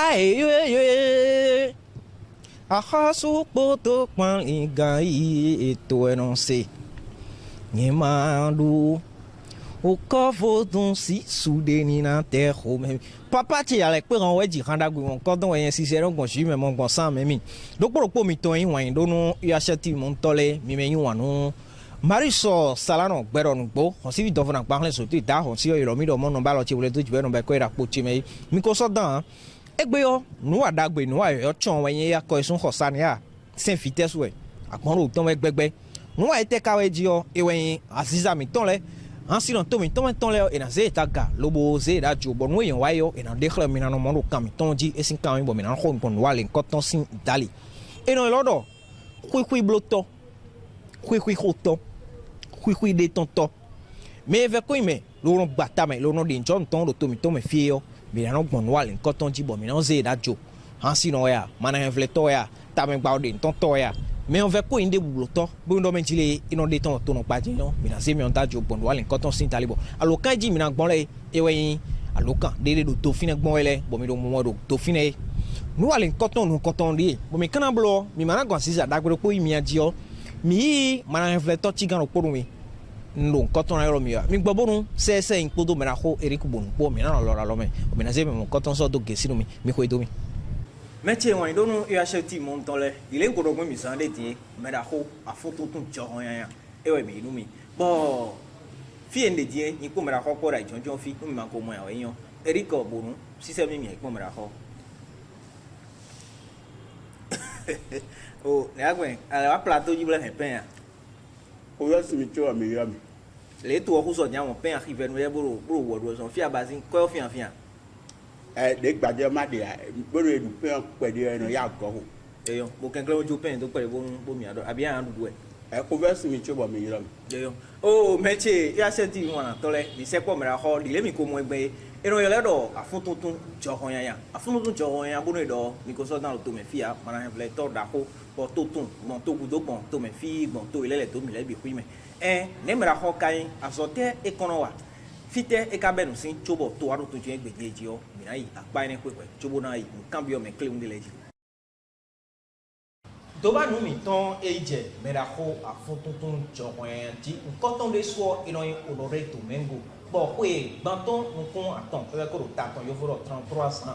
Aïe, ahasu poto kwan ingai eto enonse. Nyemando. O covo don si soudeni na terre même papa ti ale pe ran we ji handa gbe won ko don yen sise ron gon shi me mo gon san me mi do po mi ton yin wan do nu ya shati mo tole mi me yin wan nu mariso salano gbero nu gbo on si do funa pa so ti da hon si o iro mi do mo no ba lo ti wole to jibe no ba ko ira po ti me mi ko so dan egbe yo nu adagbe nu ayo chon we yin ya ko isun hosan ya saint vitesse we apon ro ton we gbegbe nu wa ite kawe ji o ewen aziza mi ton le ainsi dans tout temps là et dans zeta ga lobo zeda jo bon we yon wayo et dans dekhle mina no mondo kam ton ji e sin kan bo mina ko bon wale koton sin dali et non lodo kui bloto kui hoto kui de tonto mais ve ko me lo no bata me lo no de njon ton do to me fie mina no bon wale koton ji bo mina zeda jo ainsi no ya mana refleto ya ta me gba de tonto ya mais on veut quoi inde bouloto bon do mentile ino de ton no pa non mi na se mi on ta jo bon wale koton sin talibo alo kan ji mi na gbon le e we alo kan de do to fine gbon ele bo mi do mo do to fine nu wale koton ri bo mi kana blo mi mana gon sisa dagbe po mi aji o mi mana reflector ti gan ro mi ndo koton ro mi mi gbo bonu se inpodo me na ho eriku bonu po mi na lo ra lo me o mi na se mi mo koton so do gesi no mi ko do mi métier wan do no e acheti mon ton le il est gros mi san de tie me da ho afoto tun joron yan e we mi nu mi bo fi en de die ni ko me da ho ko ra jonjon fi nu mi ma ko mo ya we yan eriko bonu sise mi ko me da ho o le agwen ala wa plateau ji bla he pen ya o ya si mi cho ami ya mi le to ho so jan won pen arrive no ye bro wo do so fi abazin ko fi an de gbadé ma de boro edu pe pe de no ya go ho eyo mo ken kle ojo pen to pe bo mi ado abi an dudu ko ve si mi cho bo mi yira mi eyo o meche ya se ti won na tole ni se po mera ho le mi ko mo egbe eno yo le do afun tuntun johon yan afun tuntun johon yan bo no do mi ko so dan to me fia mana he vle to da ho bo to tun bon to gudo bon to me fi bon to ile le to mi le bi hui me ne mera ho kai azote ekono wa fite e ka benu sin chobo to aro to je gbeje o mi na yi apa ni pepe chobo na yi nkan bi o me kle unde leji do ba nu mi ton eje me da ho afun tuntun johon ti nkan ton de so ino yin olore to mengo bo pe gbanton nkun aton pe ko ro ta ton yo foro 3300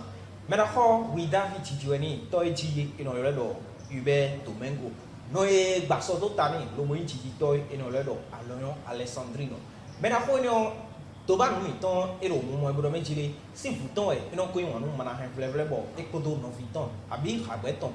me da ho wi da fi ti jueni to eji ino yo le do ube to mengo no e gbaso to ta ni lo mo yin ti to ino le do aloyon alessandrino me da ho ni to ba nu mi ton ero mu mo ebro mejile si futon e ino ko yin nu mana han vle bo e ko do no fiton abi agbe ton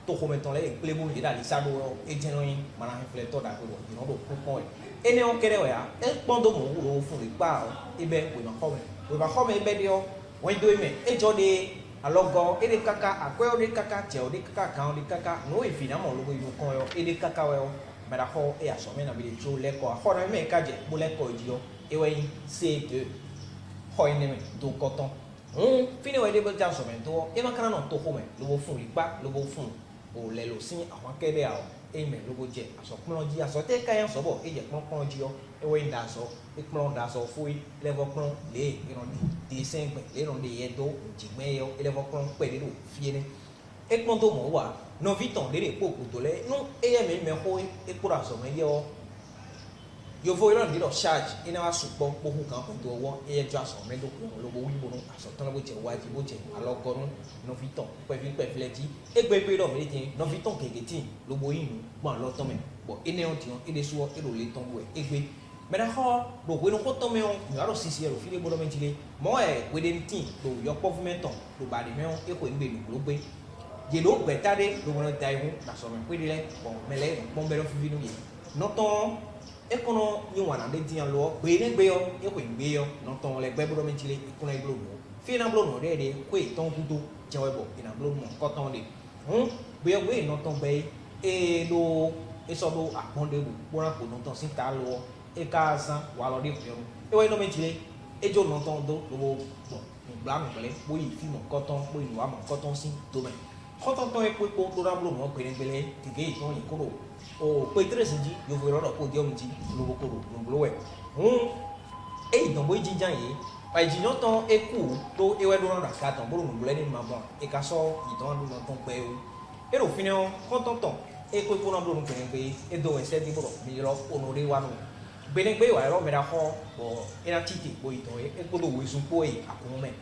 to ko meton le ple bo le da li sa do e jeno yin mana han vle to da ko ino do ko e ene on kere ya e pon do mo wo fun ri pa ibe we ba ko me ibe dio wen do me e jo de alogo e de kaka akwe o de kaka je o de kaka kan o de kaka no e fi na mo lo bo yu kon yo e de kaka we o me da ho e aso me na bi de jo le ko ho na me ka je bo le ko ji yo ewe c'est de hoine do coton fini we de bota so mento e makana no to home lo bo fun ipa lo bo fun o le lo sin awon kede a e me lo bo je aso pon ji aso te kayan so bo e je pon ji o ewe nda so e pon da so fui le bo pon le iron de sen pe le ron de ye do ji me yo e le bo pon pe de do fie ni e pon do mo wa no viton de po ko to le no e me ho e kura so me yo yo vo iron dilo charge ina wa supo po hu kan ko to wo e jo aso me do ko lo bo wi bo no aso ton lo bo je wa ji bo je alogorun no viton pe fleti e gbe pe do me tin no viton keketi lo bo yin mo lo ton me bo ine on tin ide suwo e lo le ton we e gbe me da ho do we no ko ton me on ya ro sisi e ro fi le bo do me jile mo e we de tin do yo po fu me ton do ba de me on e ko ngbe ni lo gbe je lo gbe tade do mo dai hu da so me pe le bon me le bon be lo fi nu ye no ton ekono ni wana de dian lo gbe ne gbe yo e ko gbe yo no ton le gbe bro menchile ikuna iglo no fi na blo no de ko ton kudo jewe bo ina blo no ko ton de gbe no ton gbe e lo e so do aponde bu bora ko no ton sin ta lo e ka san wa lo de yo e we no menchile e jo no ton do lo bo bla mo gbe bo yi fi mo ko ton bo yi wa mo ko ton sin do me ko ton ton e ko to ra blo no gbe ne gbe tige ton yi ko ro o pe 3 ji yo fo ro ko di o mi ji lo ko ro lo we e idan bo ji jan yi Pai jino ton eku to ewe do na ka ton buru ngule ni mabon e ka so idon do ton pe o e ro fini on kontonton e ko ko na buru nkene pe e do e se di buru mi ro onore wa no bene pe wa ro me da ho bo e na titi bo ito e ko do wesu po e akun me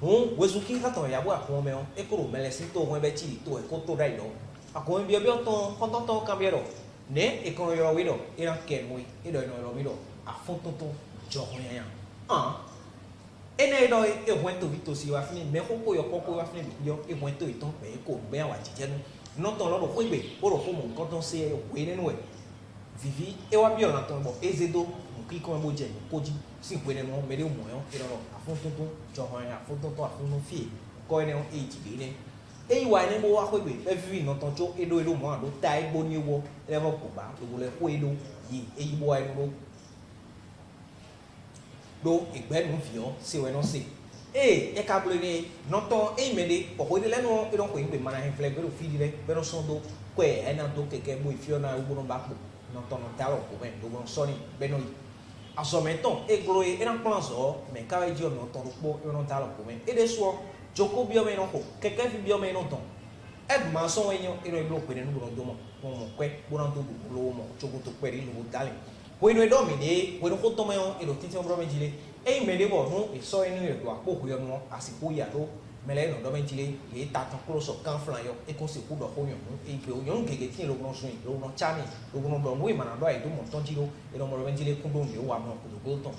hun wesu ki ka ton ya bo akun me on e ko ro mele si to ho be ti to e ko to dai do akun bi o ton kontonton ka bi ro ne e ko yo wi do e na ke mo e do no ro mi do afontonton jo ho yan ene do e wento vito si wa fini me ko yo ko wa fini yo e wento iton pe ko be wa jije no ton lo ko igbe o ro ko mo nkan ton se we nínú e vivi e wa bi ona ton bo ezedo mo ki ko mo je ko ji si we nínú me de mo yo e ro afun tuntun jo ho ya afun tuntun afun no fi ko ene on e ji be ne e wa ni mo wa ko igbe e vivi no ton jo e do mo do ta e gbo ni wo e mo ko ba lo le ko e do yi e yi bo ai no do igbe nu fion se we no se e ka blo ni no ton e me de po de lenu e don ko igbe mana hen flag do fi di le pero son do ko e na do keke mo fiona u no ba po no ton no ta ro ko ben do bon so ni be no aso me ton e glo e na plan so me ka we ji no ton po e no ta ro ko ben e de so joko bi o me no ko keke fi bi o me no ton e ma so we yan e no iglo pe nu do mo mo kwe bo na do lo mo joko to pe ri lo dale bueno e domine bueno ko to meon e lo tinti on brome jile e me de bo no e so enu e do apo ko yo no asipo ya do mele no do me jile e ta tan kuro so kan flan yo e ko se ku do ho yo no e pe o yo ngege tin lo no so yin lo no chani lo no do no e mana do ai do mo ton jilo e no mo brome jile ku do mi wa mo ko do go ton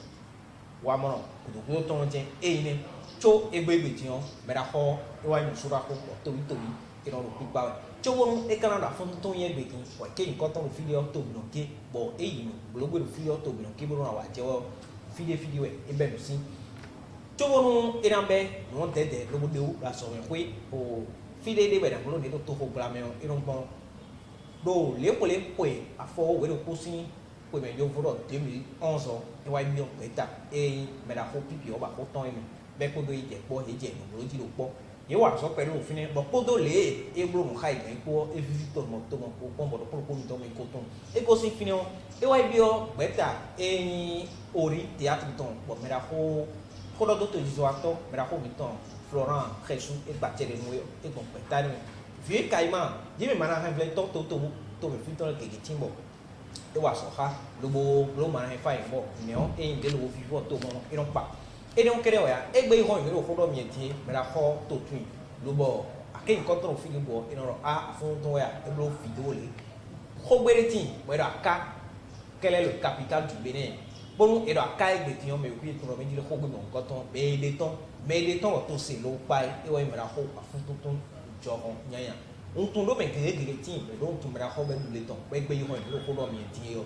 wa mo ko do go ton je e ni cho e gbe ti on me da ho e wa yin sura ko to e no lo pi pa chowo e kana da fun ton ye gbe kin o ke nkan ton video to bi no ke bo e yi no blogbo do video to bi no ke bo na wa jewo video e be no si chowo no e na be no dede lobo de o la so we o video de be da lo de to ho bla me e no bon do le po e afo we do ko si po me yo voro 2011 e wa mi o pe ta e me da ho pipi o ba ko ton e be ko do ije po e je no lo ji lo po ye wa so pẹ̀lú òfin ni bo podo le e bro mo khai gbe ko e visitor mo to mo ko bo do ko mi to mi ko ton e ko sin fini o e wa bi o beta e ori teatro ton bo me da ho do to jizo ato me da ho mi ton Florent Jesus e ba tere mo e ko beta ni vi kaima je me mana ha vle to me fin ton ke timbo e wa so ha lo mana ha fa bo mi o e de lo vivo to mo e no pa e non creo ya e gbe ho mi ro fo do mi ti me la ho to twin lo bo ake nkan to fi bo e no a fun to ya e blo fi do le ho gbe tin we do aka quel est le capital du Bénin bon e do aka e gbe ti o me ku to me ji le ho gbe nkan to me de ton to se lo pa e we me la ho afun to jo ho nyanya un tun do me gere tin me do tun me la ho be du le ton we gbe ho mi ro fo do mi ti yo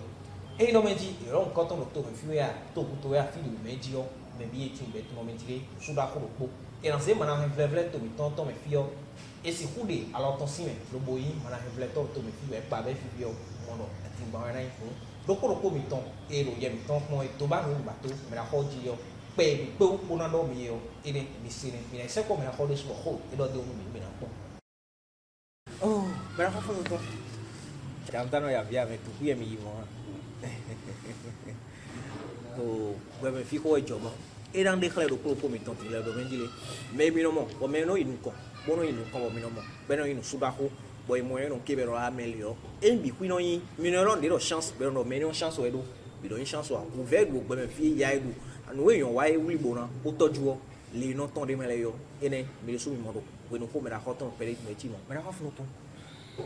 e no me ji e ro nkan to to me fi ya to fi do me ji yo me bi etin be to moment ile suda ko po e na se mana he vle to mi ton me fio e si hude ala ton si me lo boyi mana he vle to me fio e pa be fio mono ati ba na yin lo ko mi ton e ro ye mi ton mo e to ba no ba to me la ho ji yo pe po na do mi yo e ni mi si ni mi se ko me la ho de so ho e do de mi na po oh me la ho fo to ya no ya via me tu pi mi mo o bebe fi ko ejomo e dan de claro ko mi ton ti le do menjile me mi no mo o me no inu ko bo no inu ko bo mi no mo be no inu suba ko bo e mo e no ke be ro amelio e bi ku no yin mi no ron de ro chance be no me no chance we do bi do yin chance wa ku ve go be me fi ya edu anu we yan wa e wuli bo na o toju o le no ton de me le yo ene mi le su mi mo do we no ko me da ko ton pe le me ti mo me da ko fun ton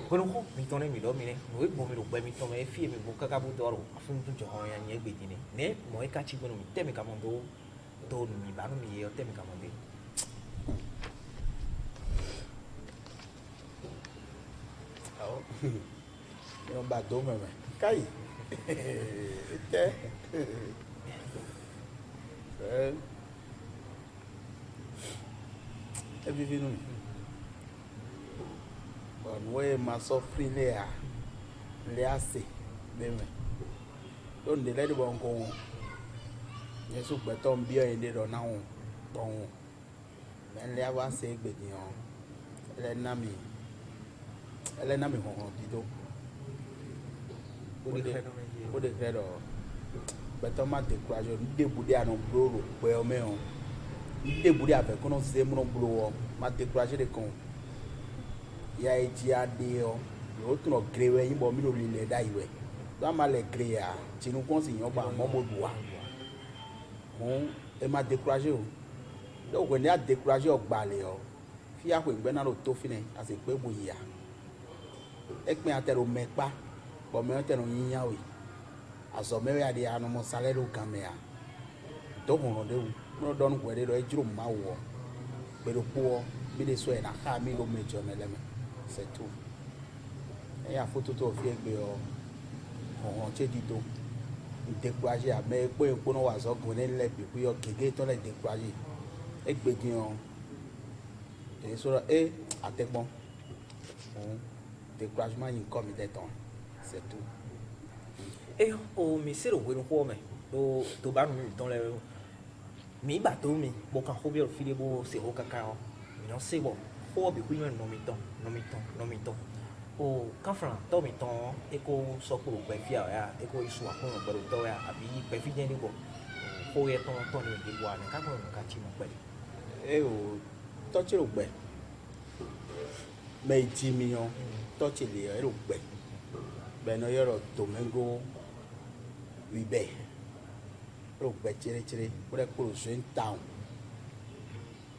kono ko mi ton mi do mi ne no e bo mi do gbe mi ton me fi mi bo kaka bu do ro afun tun jo han yan ye gbe ni ne mo e ka chi gbono mi te mi ka mo do mi ba no mi ye o te mi ka mo de oh yo ba do me kai te e vivi no bon we ma sofri le ase be me don de le de bon ko yesu gbe ton bi o inde do na won bon men le aba se gbe ni o ele na mi ho di do o de credo beto ma de courage de bude anu bro pe o me o débùrì àfẹ́ kọ́nà ṣe múná bolo wọ má découragé de kàn ya etí adé ọ yóò tún ọ gèrè wẹ yín bọ mí lórí ilẹ̀ dá ìwẹ̀ tó a máa lẹ̀ gèrè yà tìǹbù kọ́n sì yàn gbà mọ́mọ́dù wa òun ẹ má découragé o lọ́wọ́ kò ní à découragé ọgbà lẹ̀ ọ fi àpò ìgbẹ́ náà ló tó fi nẹ̀ àti pé mo yìí yà ẹ pín àtẹ̀rù mẹ́pá bọ̀ mẹ́wọ́n tẹ̀rù yíyan o azɔ mɛwɛ adi anɔmɔ salɛ do gamea do hɔn de wo dɔn wɛ de do edzro ma wɔ gbɛdo kpɔ bi de sɔ yɛ na xa mi do me dzɔ mɛ lɛ mɛ c'est tout eya foto to fi egbe yɔ hɔn tse di do découragé ame kpɔ yɛ kpɔ na wa zɔ gbɔ ne lɛ pepe yɔ gege tɔ lɛ découragé egbe di yɔ èyí sɔ e ate gbɔn découragement yi kɔ mi de tɔn c'est tout. O mi se ro wenu ho me do ba nu don le mi ba to mi bo kan ho bi o fi de bo se ho kaka o mi no se bo ho bi ku yen no mi ton o kan fra to mi ton e ko so ko pe fi ya e ko isu akun gbo to ya abi pe fi je ni bo ho ye ton ni de wa ni ka ko no ka ti mo pe o to ti ro gbe me ti mi yan to ti le ro gbe be no yoro domingo wibe ro gbe chire o de ko so in town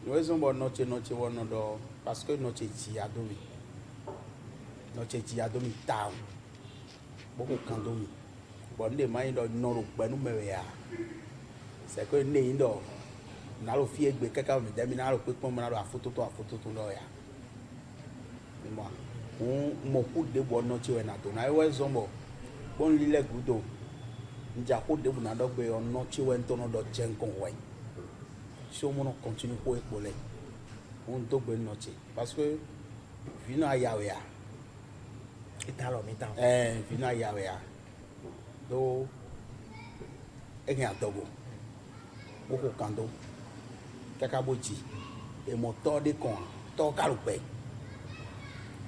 no is no noche wono do parce que noche ti adomi town boko kan domi bo nde mai do no ro gbe nu mewe ya c'est que ne indo na lo fi egbe kaka mi demi na ro pe pon mo na ro afoto to lo ya mi mo mo ku de bo noche we na to na we zombo bon li le gudo nja ku de bu na do gbe on noche we nto no do jen kon we so mo no continue ko epo le on to gbe noche parce que vino ayawe ya italo mi tan vino ayawe ya do e kan adogo o ko kando kaka boji e mo to de kon to karupe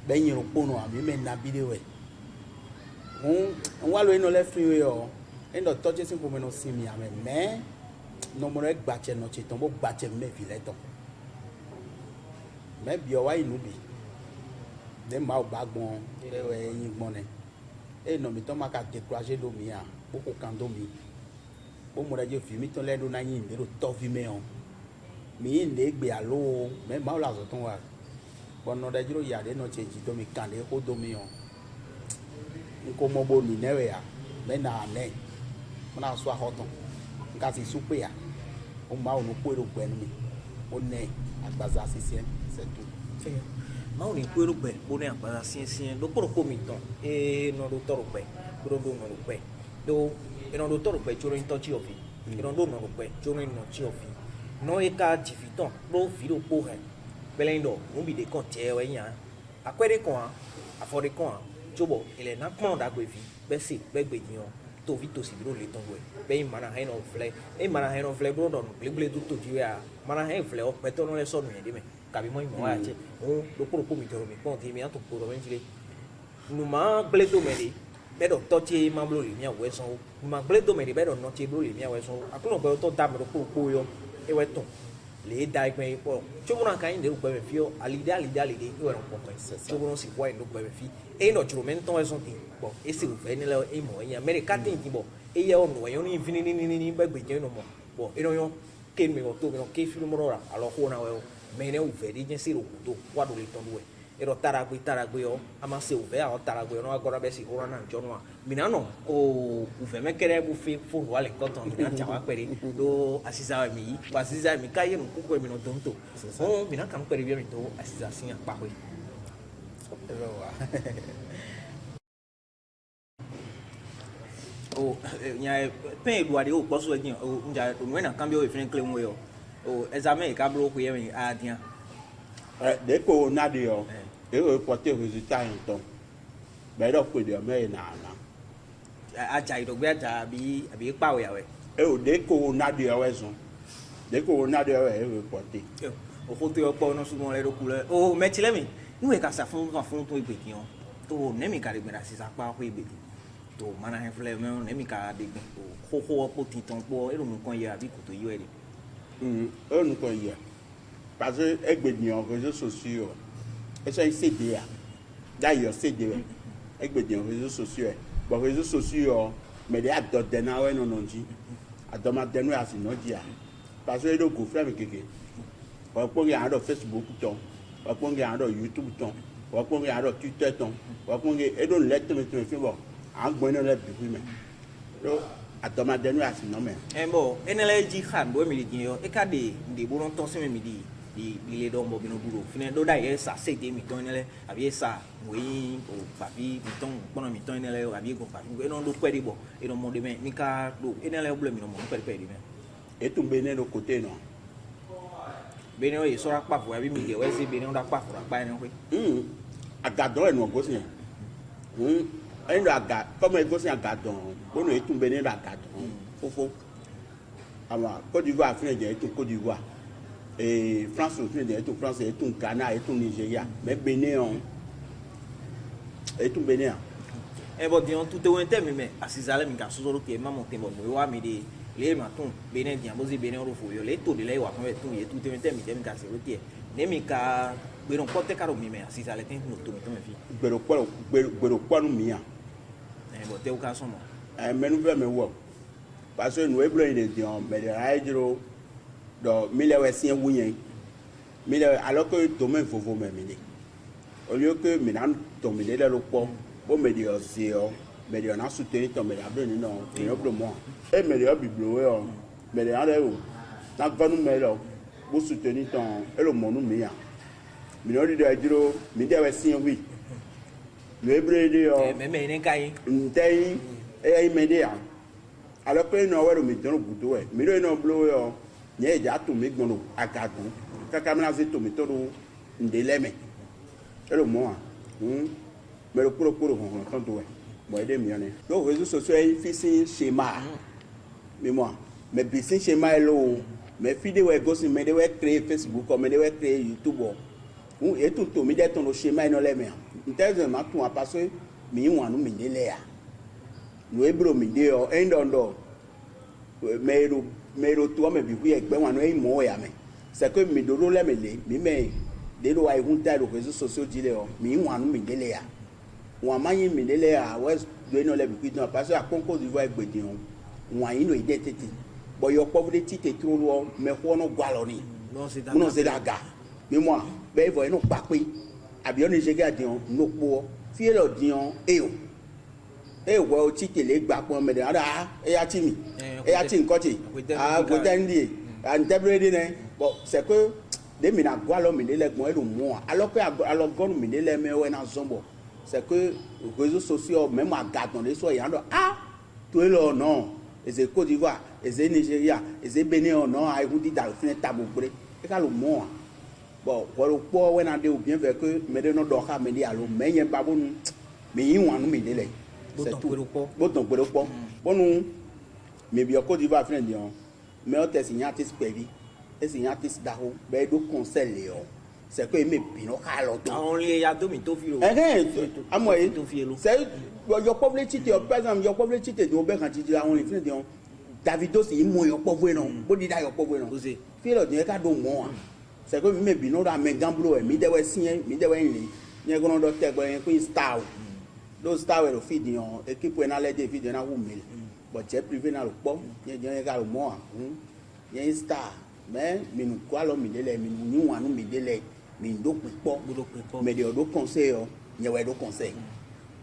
bẹ́yìn òpónà àmì mẹ́ta bídé wẹ̀ wọ́n wá lóyún lẹ́ fi wẹ̀ ọ́ ẹ̀ńdọ̀ tọ́jú sí kò mẹ́nu sí mi àmì mẹ́ nọmọrẹ́ gbàtsẹ̀ nọ̀tsẹ̀ tán bó gbàtsẹ̀ mẹ́fì lẹ́tọ̀ mẹ́bi ọ̀ wá inú bi ní ma ò bá gbọ́n ẹ̀yìn gbọ́n nẹ ẹ̀yìn nọ̀mí tán má ka découragé do mi à kókó kan do mi bó mo rẹ̀ jẹ́ fi mi tán lẹ́nu náà yín ìdérò tọ́ fi mẹ́ ọ́ mi yín lé gbé àlọ́ mẹ́ ma ò làzọ̀ tán wà bɔnɔ ɖe dzro ya ɖe nɔ tse dzi domi kan ɖe ko domi o nkomo bo mi ne ya mɛ na anɛ mena so axɔtɔ nka si su pe ya o ma o no kpo ɖo gbɛ nu mi o nɛ agbaza sisiɛ c'est tout ma o ni kpo ɖo gbɛ o ne agbaza sisiɛ do kpɔɖo ko mi tɔn nɔ do tɔɖo gbɛ kpɔɖo do nɔ do gbɛ do nɔ do tɔɖo gbɛ tso ɖo ŋutɔ tsi ɔfi nɔ do nɔ do gbɛ tso ɖo nɔ tsi ɔfi nɔ yi ka dzivi tɔn kpɔ vi ɖo kpo hɛ belen do nubi de kon tie we yan akwere kon afọ de kon jobo ele na pon da gbe fi be si be gbe yin o to vi to si biro le ton we be mana hen of fle e mana hen of fle bro don gble du to ji ya mana hen fle o pe to no le so nu de me ka bi mo mo ya che o do pro ko mi to mi pon ti mi an to pro ben file nu ma gble do me de be do to ti ma blo le mi awe so ma gble do me de be do no ti blo le mi awe so akulo be to da me do pro yo e we ton le da igbe po chobuna kan de ugbe fio alida e were po kan chobuna si wa ndo gbe fi e no churo men ton eso tin bo e si u fe ni le e mo yan america tin ti bo e ye o no yo ni fini ni gbe je no mo bo e no yo ke mi o to mi no ke fi mo ra alo ko na we me ne u fe di je si ro ku to wa do le ton we e ro taragbe yo ama se u fe a taragbe no agora be si ora na jo no mi na no o u fe me kere bu fi fo wa le ko ton mi na cha wa pere do asisa mi wa asisa mi ka ye no ku ko mi no don to o mi na kan pere bi mi to asisa sin apa ko o nya pen edu ade o po so egin o nja o na kan bi o fi claim we o examen ka bro ko ye mi a dia de ko na de yo e o porter résultat en ton be do ko de me na aja idogbe aja abi pa o ya we e o de ko na de yo wesun de ko na de yo e o porter o ko to po no su mo le ro ku le o me ti le mi nu e ka sa fun to igbe ki on to ne mi ka de gbera si sa pa ko igbe to mana he fle me ne mi ka de gbe ko po ti ton po e ro mu kan ye abi ko to yo e eux nous connaissons. Parce que avec les réseaux sociaux, ils sont CD. D'ailleurs, CD. Avec les réseaux sociaux. Les réseaux sociaux, mais les adultes non non dit. Adama denu asi no dia. Parce que le go frère keke. Wa ko ngi ando Facebook ton. Wa ko ngi ando YouTube ton. Wa ko ngi ando Twitter ton. Wa ko ngi edo let me fi bo. An gbo no le bi me. So adama denu asi no me. Bon, enele ji khan bo mi di yo. E ka de bo non ton se me di le do mo bi no duro. Fine do da ye sa se de mi ton enele abi sa we o papi mi ton bono mi ton enele abi go papi. E non do kwedi bo. E no mo de me mi ka do enele o mi no mo kwedi me. Et tout bene no côté non. Bene o ye so ra pa fo abi mi de we se bene o da pa fo ra pa en pe. Agadon e no go sin. Endo aga comme e go sin agadon. Bono e tout bene no agadon. Fofo. Ama Côte d'Ivoire fin de tout Côte d'Ivoire. Et France fin de tout France et tout Ghana et tout Nigeria. Mais Bénin on et tout Bénin. Bon dion tout o ente me asizale mi ka so so ke mama tembo mo wa mi de le ma ton Bénin dian bo zi Bénin ro fo yo le to de le wa ko tu ye tout o ente mi dem ka se rotie. Ne mi ka gbe ron kote karo mi me asizale ten no to mi to me fi. Gbero kwa nu mi ya. Bon te o ka so mo. Menu ve me wo. Parce que nous e blo ide dion mais de raidro do mille we sien wunyen. Mille alors que to me fofo me mi. Au lieu que maintenant to me le lo po. Bon me di osio, me di na soutenir to me la blo ni non, ni o blo mo. E me di biblo e o. Me di ande o. Na vanu me lo. Bo soutenir ton e lo mo nu mi ya. Mi no di do jiro, mi de we sien wi. Le bre di o. Me ne kai. Ntei e me di ya. Alors que no we mi don gudo e. Mi do no blo e o. Nye ja to mi gbon agadu. Kaka mi na se to mi to do ndeleme. E lo mo a. Mais le pro on entend tout. Bon, aider mieux. Les réseaux sociaux, ils font schéma. Mais moi, mais business schéma est là. Mais fille de ouais gosse, mais de ouais créer Facebook, mais de ouais créer YouTube. Ou et tout mais de ton schéma non les mains. Intéressant tout parce que mais on nous mine là. Nous ebro mine o endondo. Mais le toi mais bi avec ben on est mo ya mais. C'est que me dolo les mais de lo ai hunta les réseaux sociaux dit là, mais on nous mine là. Wọn amanyi midele a west doino le bi kwito parce que akonko d'Ivoire gbedi on wọn yin no ide tete bo yo povre tite tro lo me ho no gwalo ni no se daga mi mo be vo ino pape abi oni je ga di on no po fi lo di on e wo tite le gba pon me da e ya ti mi e ya ti nko ti go tendi and debrede ne bon c'est que de mi na gwalo mi le gbon e lo mo alors que alors gonu mi le me we na zombo. C'est que les réseaux sociaux, même à Gadon, les soirs, il y a tout est là, non. Et c'est Côte d'Ivoire, et c'est Nigeria, et c'est Bénin, non, et vous dites dans le fin de tabou, et quand le monde, bon, pour le poids, on a dit ou bien fait que, mais de nos doigts, mais il y a l'eau, mais il y a pas bon, mais il y a un nous, mais il est c'est tout. Bon, pour le poids, bon, nous, mais bien Côte d'Ivoire, fin de dire, mais on t'a signé un test perdu, et signé un test d'arro, ben, de conseil, Léon. C'est que mes pino alors on les a domi to filo à moi c'est your poverty par exemple your poverty do be kan ti on le fin de Davido c'est mo your pauvre non body da your pauvre non filo de ka do mo c'est que mes pino da me gamblo e mi de we sin mi de we nle nye gono do te gbo yen queen star do star we do feed yon équipe na le de feed na wu mil but je privé na lo po nye je ka lo mo nye star mais mi nu kwa lo mi de le mi nu ni wanu mi de le mi ndo pipo mais de do conseil nye we do conseil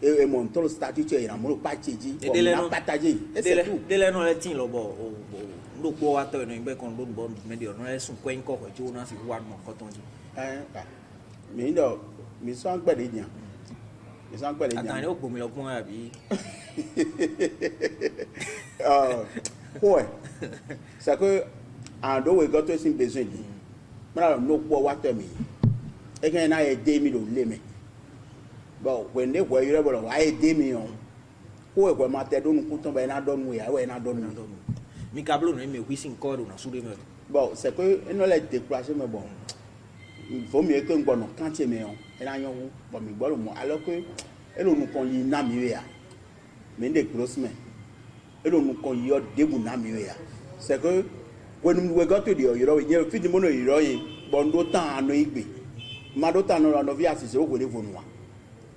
et mon tolo statut e na mo pa cheji ko na partager et c'est tout de le no le tin lo bo ndo ko wa to no be kon do bo me de no le sun ko en ko ko jo na si wa no ko ton ji mi ndo mi so angbe de jan mi so angbe de jan atani o gbo mi lo pon abi ouais c'est que en do we got to sin besoin di mara no po wa to mi e kan na e de mi lo le me bon when they were you bo wa e de mi on ko e ko ma te do nu ku ton ba na do nu ya we na do nu mi kablo no me wi sin ko do na su de me bon c'est que no le décourager me bon il faut mieux que ngbono kan che me on e na yan wo bon mi gboro mo alors que e lo nu kon yi na mi we ya me de grossman e lo nu kon yi o de bu na mi we ya c'est que When we got to the you feed the money you bon do temps no igbe. Ma do temps no no via c'est au niveau noir.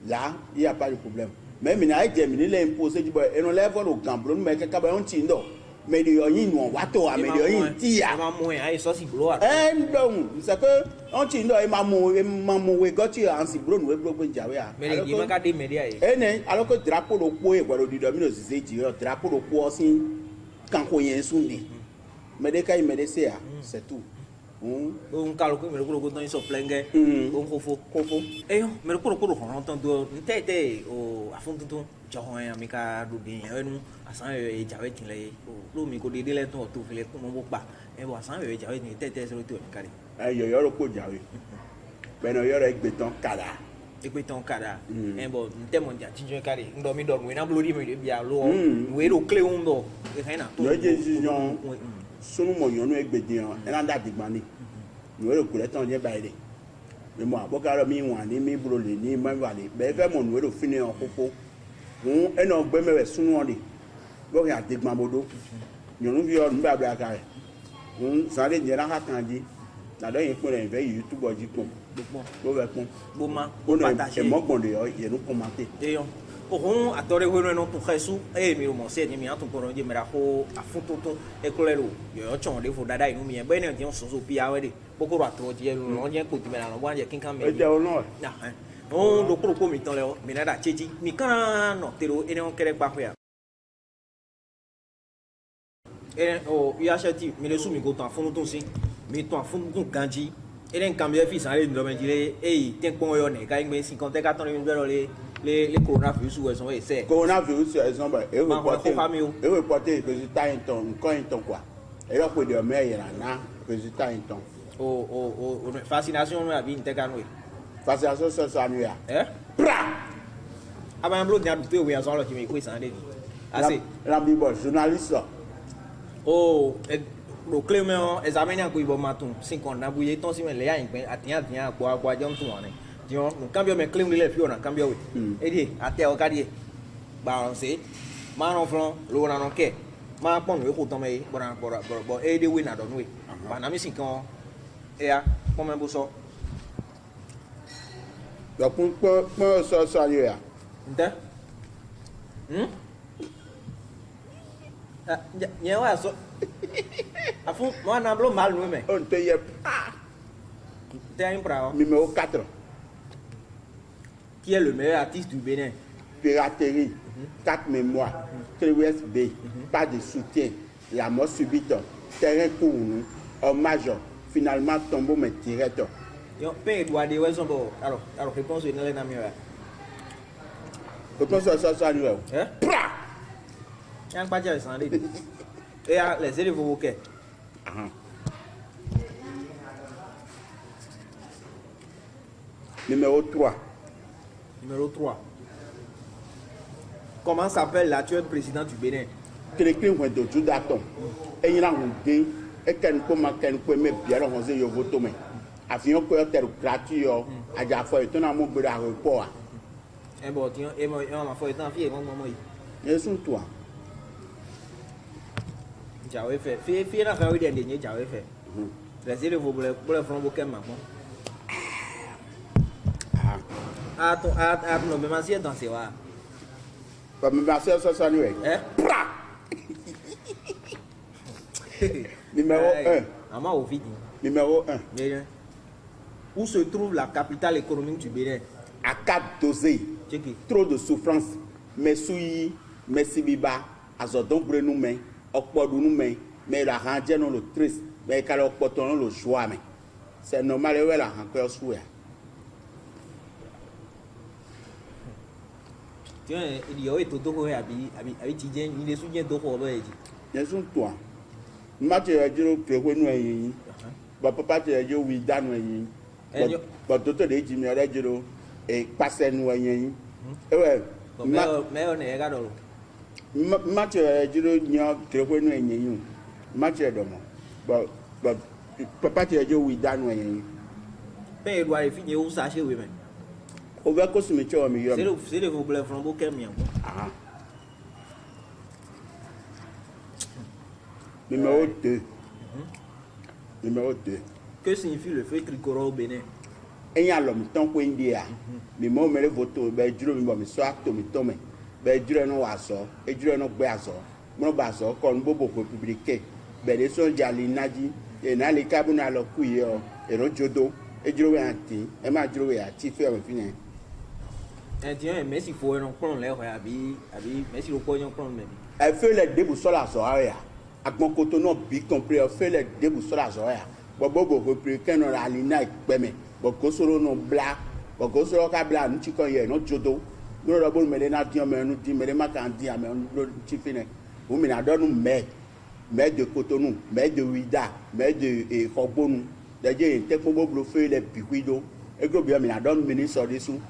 Là, il y a pas de problème. Mais mina ai dem ni le imposer du boy et no level au gamblo mais que ba on tindo. Mais de yin no wato a mais de yin tia. Ma mo ai so si blo. Donc, c'est que on tindo e mamu we got you and si bro no we bro jawe a. Mais il m'a gardé media e. Alors que drapeau do po e gwaro di domino si ti drapeau do po sin kan ko yen sunde. Mais de kai me de c'est c'est tout. Un calo que me lo coloco dans so plenge. Un fofo. Eh yo, me lo coloco ron tanto. Ntete o afuntu tu johoen amika do din enu asan e jawe tin le o lo mi ko dede le ton to fele ko mo pa. E bo asan e jawe ni tete so to mi kare. Yo lo ko jawe. Beno yo re gbeton kada. Egbeton kada. E bo nte mo ja tinjo kare. Ndo mi do we na blori mi de bia lo. We ro kle un do. E kaina to. Yo je jijon. Sunu mo yonu egbedin e na da digbani. Nous le couler tant bien bailé. Mais moi, beaucoup de mi wani mi brûlé ni même valé. Mais vraiment nous le finir en coco. On est en bonne mais sous nous on dit. Bon il y a des mamodo. Nous vions nous ba bla carré. On ça les dire la kandi. Ça donne il faut les veiller YouTube body pom. Bon va pom. Boma. On partager. Et moi bon de et nous commenter. Et on atore we no to Jesu e mi mo se ni mi atun ko je mera ko afutoto e kolero yo chon de fo dada inu mi e be ni je so so pia we de boko ro atoro je lo je ko ti mera no wa je kin kan me e je o no na on do ko mi ton le mi na da cheji mi kan no tero ene on kere pa ya ene o ya shati mi le su mi ko tan funu ton si mi ton funu ton ganji ene kan be fi san le ndo me jire e ten pon yo ne ka ngbe 54 mi be lo les coronavirus ou elles ont essayé. Coronavirus elles ont et reporté résultat temps quoi. Et là pour dire mais il y en a résultat temps. Fascination nous a bien intégré. Fascination ça nous a. Pra. Aba mblo dia dupe we aso lo ki me ko isan de ni. Ase. La bibo journaliste. Lo claim examen ya ko ibo matun 5 na buye ton si me le ya yin pe atiyan kwa jom tun won. Dion, no cambio me claim le fio na cambio we. Edi, até o cadie. Balance. Mano flon, lo na no ke. Ma pon we ko ton me, bo edi we na don we. Ba na mi sin kan. E a, pon me bo so. Ya pon so yo ya. Nte? Nye wa so. Afu, mo na blo mal no me. On te ye. Te impra. Numéro 4. Qui est le meilleur artiste du Bénin? Piraterie, 4 mémoires, clé USB, pas de soutien, la mort subite, terrain pour nous, hommage, finalement tombeau mais tirette. Yo, pain doit de raison bon. Alors, réponse est dans les namiens. Réponse à ça nous. Hein? Pra! Yang pas dire ça dit. Et les élèves vous OK. Numéro 3. Numéro 3. Comment s'appelle l'actuel président du Bénin? Quelqu'un qui est tout d'attente. Et il a un dé. Et quelqu'un qui peut mettre bien dans le voto. Avion qui est gratuit. À la fois, il y a un mot de l'aéroport. Eh bon, et moi, ma foi, tant pis, moi. Et sont toi. J'avais fait. Fille, n'a fait des derniers, j'avais fait. Les élèves, vous voulez faire un bouquet maintenant. Non, mais c'est dans ces voies. Pas me passer ça nous. Pra! Numéro 1. Numéro 1. Où se trouve la capitale économique du Bénin? À Cap Dosé. Trop de souffrance. Mais souilles, mais sibiba, à zodon nous mais, okpodu nous mais la rangée non le triste, mais qu'à l'okpoton le joie mais. C'est normal et la encore souhait. Tiens, il y a eu tout le avec Tidien, il est soutien de Robert. Bien sûr, toi. Match à dire que nous ayons. Papa, tu as dit oui, Dan, oui. But tout le dit, mais il et passer nous ayons. Ouais. Mais on est regardant. Match à dire que nous ayons. Match à demain. Papa, tu as dit oui, Dan, oui. Mais il doit finir où ça chez oui, même. On va consommer au milieu. C'est le volet flambeau qui est mis. Numéro 2. Numéro 2. Que signifie le feu tricolore au Bénin? Et a l'homme tant qu'on dit, mais moi, je me vote, ben, je me sois tomé, ben, je ne vois ça, et je ne vois ça. Mon basso, comme beaucoup publié, ben, les sont jalinaji, et n'a les cabines à leur couille, et non jodo, et je vais anti, et ma joué à Tiffé en fin. Tiens, mais s'il faut un plan, l'air, mais s'il faut un plan, même. Elle fait les débouts sur la soirée. Avec mon cotonou bien compris, elle fait les débouts sur la soirée. Bobo repris qu'un on a l'ina et peme. Bobo solo non bla. Bobo solo kabla nous tikon ye non jodo. Nous le bon mais na dion mais nous dit mais ma kan dit mais nous tifine. Vous me na donne mais de cotonou, mais de wida, mais de fogbonu. D'ailleurs te ko bobo fait les piquido. Et gros bien me na donne ministre dessous.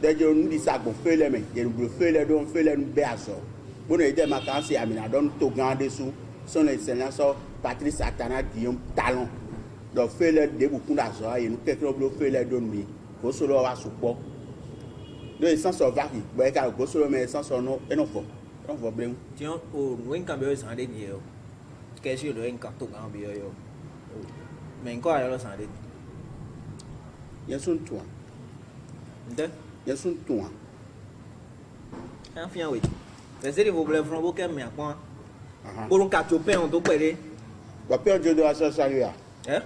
D'ailleurs nous dit ça go fait les mais, il nous fait les don fait les nous béaso. Bon était ma kan c'est amina donne to grand dessous. Son excellence Patrice Atana Guillaume Talon. Donc, fait les débouts d'argent et nous, quelqu'un qui fait les données. Vous savez, on va support. Donc, essence of vari. Vous savez, vous savez, mais essence of non, et non, faut. Non, faut bien. Tiens, au loin quand bien sans dédié, qu'est-ce que le loin quand tout grand bien, mais encore alors sans dédié. Il y a son toit. Il y a son toit. Enfin, oui. C'est vous voulez faire un bouquet, mais à quoi? Pour un cachot pain, on doit payer. Vous pouvez dire de la sauce à lui. Hein?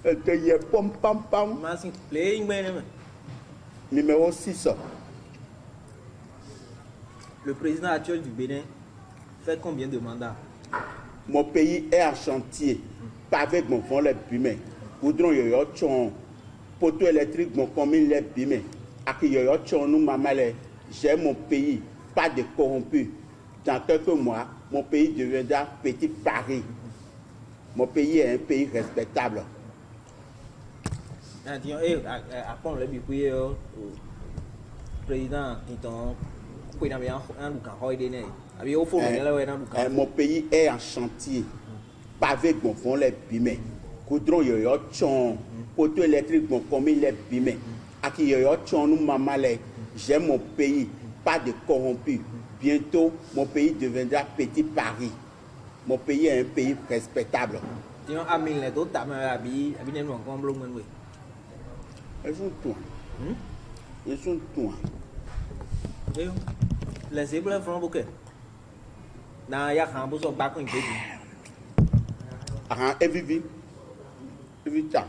Tu y es pom pam pam. Numéro 6. Le président actuel du Bénin fait combien de mandats? Mon pays est en chantier. Pas avec mon fond les bimés. Goudron yoyo chon. Poteau électrique mon commune les bimés. Aki yoyo chon nous mamalé. J'aime mon pays. Pas de corrompus. Dans quelques mois, mon pays deviendra petit Paris. Mon pays est un pays respectable. Après, le président mon pays est en chantier. Pas avec mon fond les bimés. Goudron yoyo chon. Poteau électrique mon commune les bimés. Aki yoyo chon nous mamalé. J'aime mon pays. Pas de corrompus. Bientôt, mon pays deviendra petit Paris. Mon pays est un pays respectable. Ils sont toi. Ils sont toi. Les zèbres font beaucoup. Na ya kan boso ba kun keji. Ah, evivi. Evita.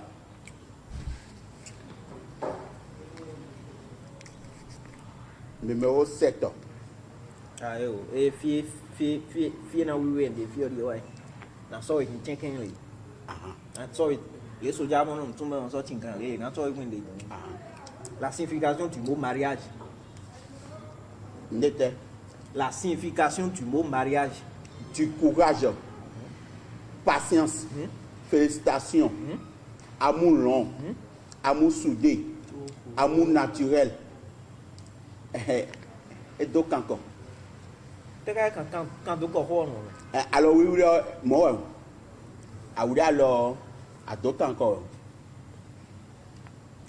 Numéro 7. Ah, et fi na wiwe de fi ori wai. Na so it chenken le. Na so it les soldats mon on tombe en sorti kan le. Na so it kun le. La signification du mot mariage. N'était. La signification du mot mariage. Du courage. Patience. Félicitations. Amour long. Amour soudé. Amour naturel. Et donc encore. Alors oui, moi, alors, à d'autres encore.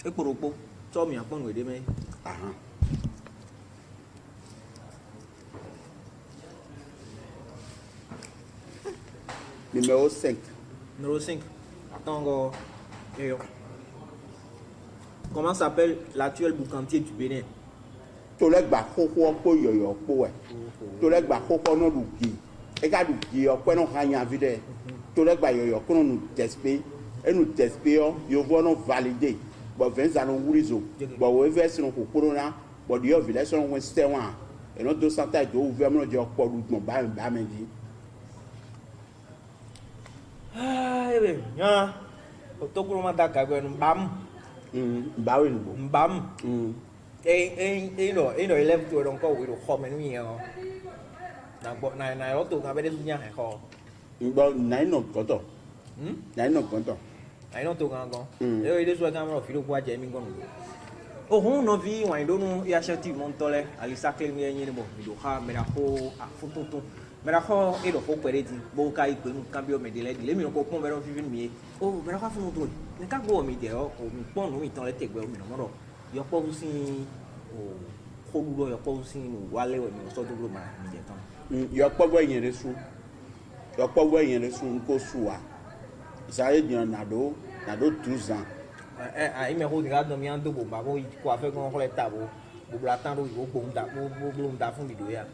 Et pour le pot, tu as mis un peu de demain. Numéro 5. Numéro 5. Attends, comment s'appelle l'actuel boucantier du Bénin? Tolek ba koko ko yoyo ko tolek ba koko no luki e ka luki o ko no hanya vide tolek ba yoyo ko no tespé e no tespé yo vo no valider bo venza no wurizo bo we verse no kokoro na bo di village no we ste wan e no 200 do ouvert no je ko lu mo ba mendi ebe nya o to kuro ma da ka gbe mbam mbawe no mbam no élève tôi donc có được kho mấy nhiều này nó tụi nó bên đây nha hải kho nãy nó có to nãy nó có to nãy nó tụi nó có đây đây xuống camera phim qua chạy mình con ô hông nó vi ngoài đó nó ya sẽ tìm món to lên alisa kêu mình như thế bộ mình được ha mình đã khô à phun tung mình đã khô ấy được khô quay đi bố cái quên cambio mình đi lấy mình có con mình phim mình ô mình đã khô phun tung nên các bộ mình đeo mình bón nó mình to lên tiệc bữa mình nó rồi yo po si o kholulo yo po si no wale we no so duro ma mi de tan yo po bo yin resu Yɔkpɔ bɛ yɛn le sun ko sua. Ça y est, na do 12 ans. Il me rôde regarde mi ando bo babo quoi faire qu'on relève tabo. Bo blatan do bo da fond vidéo ya.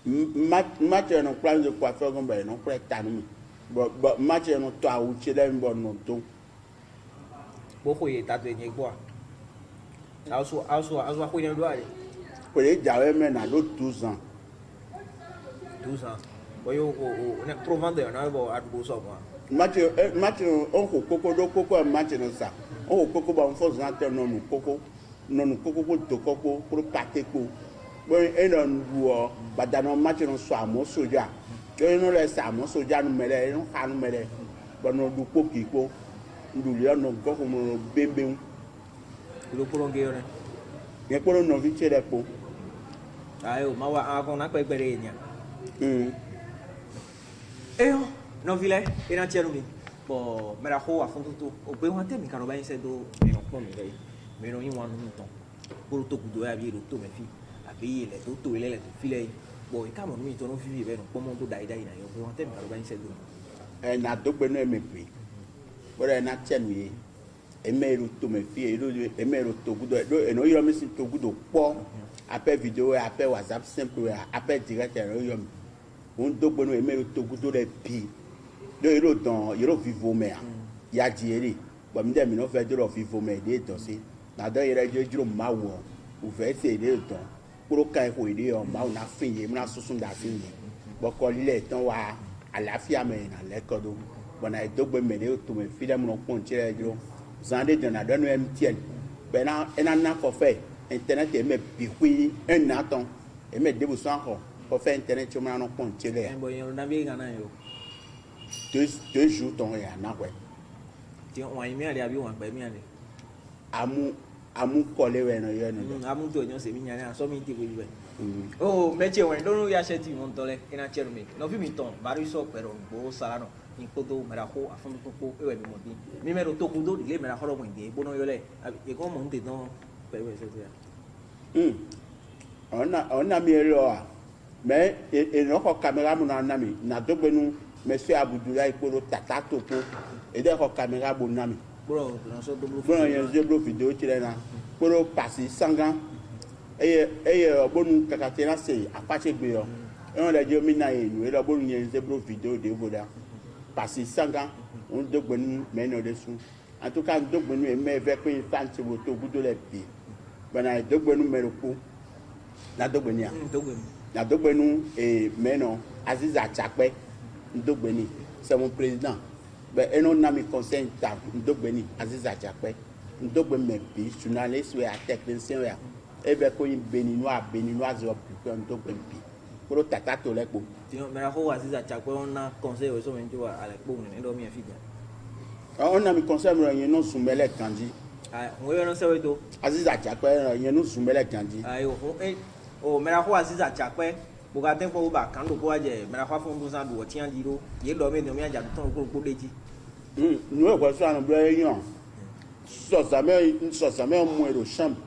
Match no plan de coiffeur comme ben non pour être mi. Bon match no to a ou chez dem bon no to. Bo ko ye ta de ni quoi. Also ko ni do ale. Pour les jawe men na do 12 ans. 12 ans. Bo yo o ne pro vendeur na bo at bo so moi. Match on ko koko do koko match no sa. On ko koko ba on force na no no koko ko to koko pour pate ko. Bon et non wo badano match no so amo soja. Que no le sa amo soja no mele no ha no mele. Bon no du ko ki ko. Ndu le no go ko no bembe. Lo prolonguer ne. Ye ko no vi chere ko. Ayo ma wa a ko na pe pere nya. Eyo no vile ina tienu mi. Bo me la ho a fond tout. O pe wante mi karo ba yin se do me no pon mi dai. Me no yin wan no ton. Pour to kudo ya bi ro to me fi. Abi le to ile le file. Bo e ka mo mi to no fi be no pon mo to dai dai na yo. Pe wante mi karo ba yin se do. Na do pe no e me pe. Bo na tienu ye. Emeru to me fi emeru to kudo do eno yo mi sin to kudo po. Appel vidéo appel WhatsApp simple appel direct eno yo mi. On dogbe no emeru to kudo le pi. Do iro don iro vivo me ya diere bo mi de mi no fe do vivo me de to si na do ire je juro ma wo o fe se de to pro kan ko ide o ma na fin ye mi na susun da fin ye bo ko lile tan wa àlàáfíà me na le ko do bo na dogbe me de to me fi dem no pon tire juro zande de na do no MTN be na na ko fe internet e me bi hui en na ton e me de bu so ko fe internet cho ma no pon tire En bo yen na bi gana yo. 2 jours ton ya na we Ti on yin mi ale abi wan pe mi ale. Amu kole we no yo no Amu to nyo se mi nya na so mi ti ko ibe. Oh, meche wen don't know ya sheti mon tole ina chero mi. No vi mi ton bari so pero bo sala no. Ni kodo mera ho afon to po e we mi mo bi. Mi mero to kudo ile mera ho ro mo nge bo no yo le. E ko mo nte no pe we se ya. Ona mi ero a. Me e no ko camera mu na mi na dogbenu Monsieur Abdoulaye Polo tata topo et de ko caméra bonami Bro, no so do bon yen zebro vidéo ti na polo passer sangan e bonu kakatena se apache gbe yo e on le je mi na enu e lo bonu yen zebro vidéo de voda passer sangan on dogbenu me no de sun en tout cas dogbenu e me ve ko fan ti wo to gudo le bi bana dogbenu me ko na dogbenu ya na dogbenu e me no Aziza Chakpe Ndogbeni, c'est mon président. Ben, et non, nami conseil ta Ndogbeni, Aziza Chakpe. Ndogbeni me pi, journaliste ou technicien ou et ben ko béninois yo plus Ndogbeni pi. Pour tata to le ko. Ti me la ho Aziza Chakpe on na conseil o so men jo ale po ni do mi fi ja. On nami conseil mo yen no sumele kanji. Ah, on yo no se we to. Aziza Chakpe yen no sumele kanji. Ayo, o me la ho Aziza Chakpe. Boga tempo ba kando ko aje me la fa fon busan do ti an diro ye do me no mi aja ton ko deji Nu e ko so anu bre yan so sa me mu ero chambre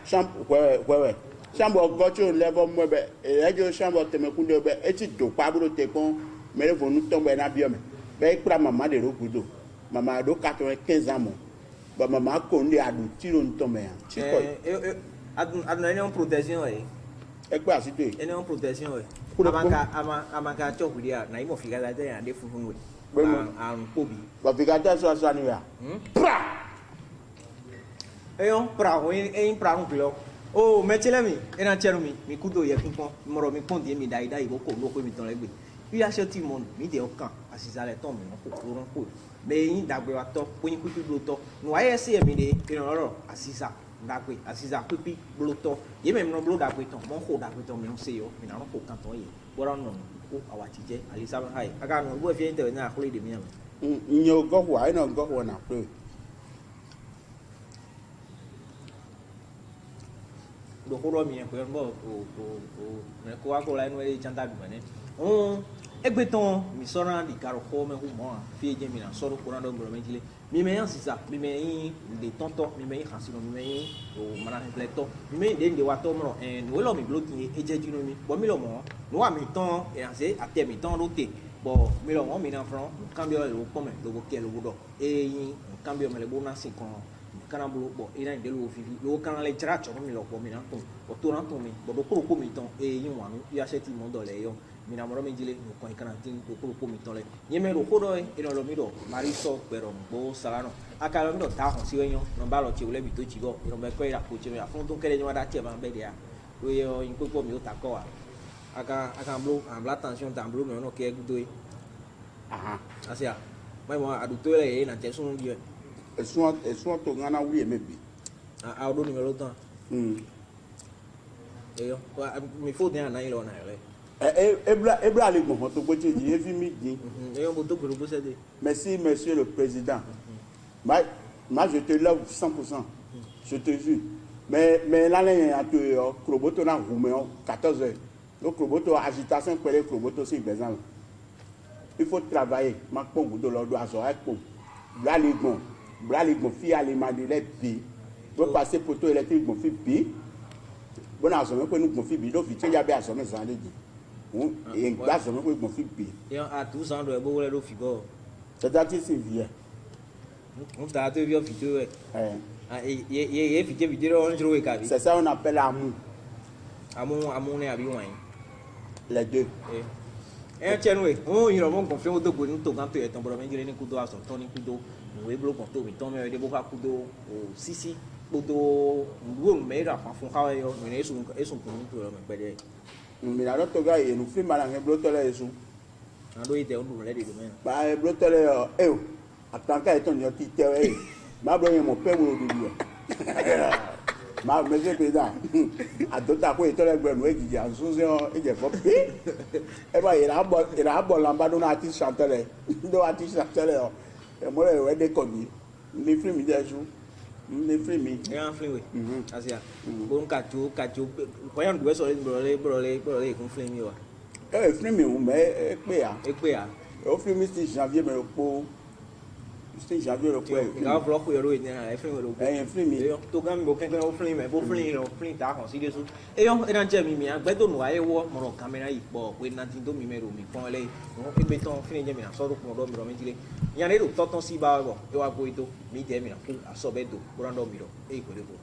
we chambre gocho level mu be e jo chambre teme kunde be e ti do pa buro te kon me le vonu ton be na bio me be pra mama de rogudo mama do 95 ans mo ba mama ko ndi adu tiro nton me yan ti ko adun ni on protection Ekpe asito e. Ene on protection we. Amaka chok dia na imo figa da ya de funfun we. An pobi. Ba figa da so ni ya. Pra. Eyon pra o en pra un kilo. Oh, metele mi, ena chero mi kudo ye pinpon, moro mi pon die mi dai go ko lo ko mi ton legbe. Bi a shoti mon mi de okan asizale ton mi no ko ron ko. Be yin dagbe wa to, po yin kutu lo to. No aye se mi de iran asisa. Dagbe asiza pipi bloto ye me no bloda gbe ton mo ho dagbe ton me no se yo mi na no ko kan ton ye bora no ko awati je alisa ba hai aga no bo fi ente na akole de mi am nyo go wa ina go wa na pe do ko ro mi en pe mo o me ko wa ko la no e chanta bi mane egbe ton mi sora di karo ko me hu mo fi je mi na soro ko na do ngoro me jile mi me yan sisa mi me yin de tonto mi me yin hasino mi me yin o mana reflector mi me de wato mo no lo mi bloki eje jinu mi bo mi lo mo no wa mi ton e ase ate mi ton rote Bon, mais là, on met en franc, cambio le pomme, le bouquet, le boudon. Et il cambio le bon ainsi qu'on canablo, bon, il a de l'eau, le canal les tracts, on met le pomme en ton, au tour en ton, bon, le cours comiton, et il achète mon dollar, mais à mon médile, nous, quand il canatine, le cours comiton, il met le cours et dans le middle, Mariso, pero, beau salano. A calando, tajo, si ven, non ballo, ci vuole bito, ci go, non me quei la cuccia, a fondo che le guardate, ma vedi, io in quel po' mi ho taccoa. Akan blue, am la tension tan blue, mais on ok, good. Aha. Asia, mai mo adulto le na te sun die. Esun to ngana wi emebi. A do numero tan. Yo, mi fo den na ilo na ele. Ebra le gbon to gboje ji evi mi din. Yo mo to pelo bo se de. Merci monsieur le président. Moi je te love 100%. Je te jure. Mais là il y a to kroboto na rouméon 14h. Le kroboto agitation pele kroboto si bezan. Il faut travailler. Ma pon gudo lo do aso e po. Bra le gbon fi ale madele bi. Bo passer poteau électrique gbon fi bi. Bon aso me ko nu gbon fi bi do fi change be aso me san leji. Et gba aso me ko gbon fi bi. Yo a 12 ans do e bo wole do figo. C'est-à-dire c'est vieux. On t'a te vieux figo e. Ye figo vidéo on joue ka bi. C'est ça on appelle amour. Amour ne abi wan. Les deux. Tiens, oui, on y a mon confiant au dos pour nous toquer et tomber dans les coups à son ton couteau, nous est bloqué pour tomber des bois couteau, si, couteau, nous mais la fond travail, mais ils sont pour nous me péder. Mais la autre gars, il nous fait mal à un bloqué là et sous. On doit être on l'a dit demain. Bah, bloqué là, attends qu'à ton yoti, ma blonde mon père au début. Ma monsieur le président, à d'autres à quoi il était le qui en sous-on et j'ai fait. Eh bien, il a bon l'ambassadeur artiste chanteur. Il doit artiste chanteur. Et moi, il y a des connues. Les films, il y a des jours. Les films. Il y a un film, oui. Asia. Bon, cacho. Voyons, nous sommes brûlés, qu'on filme. Eh, film, mais, Et quoi? Au film, c'est janvier, mais pour. C'est janvier le quoi. Il va falloir que le film un film. To gam bo ken o film e bo film ta kon si de so e yo e dan je mi mi agbe to nu aye wo mo ro camera yi po we na tin do mi me ro mi pon le no e be ton film je mi na so ro ko do mi ro mi jile yan le ro to ton si ba bo e wa go ito mi je mi na ku aso be do bo ran do mi ro e ko le ko